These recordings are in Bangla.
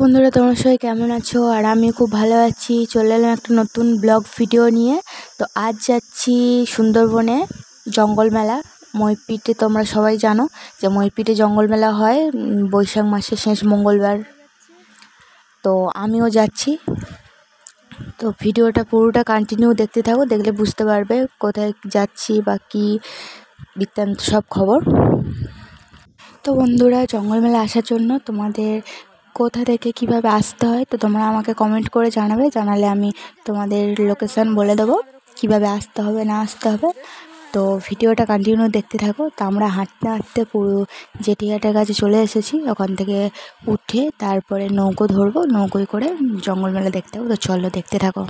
বন্ধুরা, তোমরা সবাই কেমন আছো? আর আমি খুব ভালো আছি। চলে এলাম একটা নতুন ব্লগ ভিডিও নিয়ে। তো আজ যাচ্ছি সুন্দরবনে জঙ্গল মেলা মইপিটে। তোমরা সবাই জানো যে মইপিটে জঙ্গল মেলা হয় বৈশাখ মাসের শেষ মঙ্গলবার। তো আমিও যাচ্ছি। তো ভিডিওটা পুরোটা কন্টিনিউ দেখতে থাকো, দেখলে বুঝতে পারবে কোথায় যাচ্ছি বা কী বৃত্তান্ত সব খবর। তো বন্ধুরা, জঙ্গল মেলা আসার জন্য তোমাদের কোথা থেকে কিভাবে আসতে হয় তো তোমরা আমাকে কমেন্ট করে জানালে আমি তোমাদের লোকেশান বলে দেবো কিভাবে আসতে হবে না আসতে হবে। তো ভিডিওটা কন্টিনিউ দেখতে থাকো। তো আমরা হাঁটতে হাঁটতে পুরো জেটিঘাটের কাছে চলে এসেছি। ওখান থেকে উঠে তারপরে নৌকো ধরবো, নৌকোয় করে জঙ্গল মেলা দেখতে হবে। তো চলো দেখতে থাকো।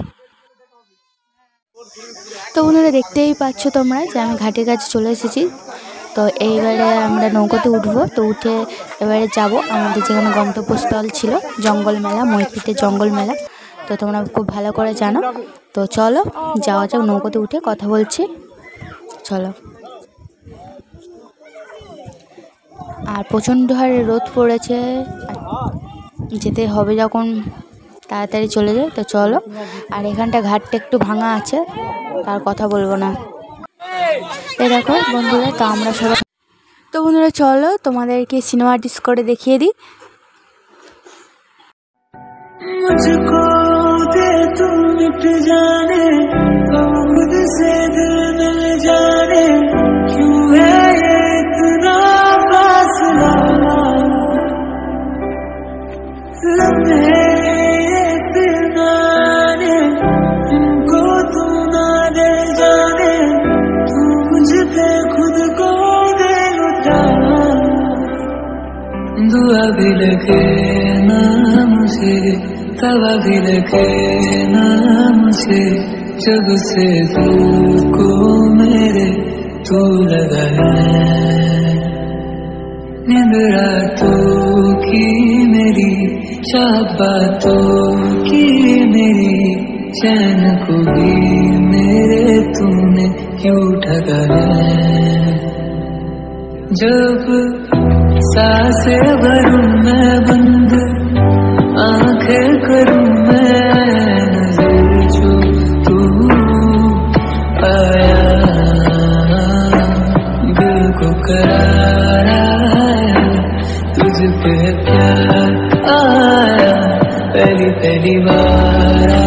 তো বন্ধুরা, দেখতেই পাচ্ছ তোমরা যে আমি ঘাটের কাছে চলে এসেছি। তো এইবারে আমরা নৌকোতে উঠবো। তো উঠে এবারে যাব আমাদের যেখানে গন্তব্যস্থল ছিল জঙ্গল মেলা, মইপিটে জঙ্গল মেলা। তো তোমরা খুব ভালো করে জানো। তো চলো যাওয়া যাক, নৌকোতে উঠে কথা বলছি। চলো। আর প্রচণ্ড হারে রোদ পড়েছে, যেতে হবে যখন তাড়াতাড়ি চলে যায়। তো চলো। আর এখানটা ঘাটটা একটু ভাঙা আছে, তার কথা বলবো না। এই দেখো বন্ধুরা, তো আমরা সবাই তো বন্ধুরা চলো তোমাদেরকে সিনেমাটিক্স করে দেখিয়ে দিই। मुझको दे तू मिट जाने, खुद से दिल मिल जाने, क्यों है ये इतना फासला, लम्हे ये फिर ना आने, तुमको तू ना दे जाने, तू मुझ पे खुद को दे लुटा, दुआ भी लगे ना मुझे, तवा भी लगे ना मुझे, जब से दिल को मेरे तू लगा है, नींद रातों की मेरी, चाहत बातों की मेरी, चैन को भी मेरे तूने क्यों ठगा है, जब सांसें भरूं मैं बंद, आंखें करूं मैं नजर, जो तू आया दिल को करार आया, तुझ पे प्यार आया, पहली पहली बार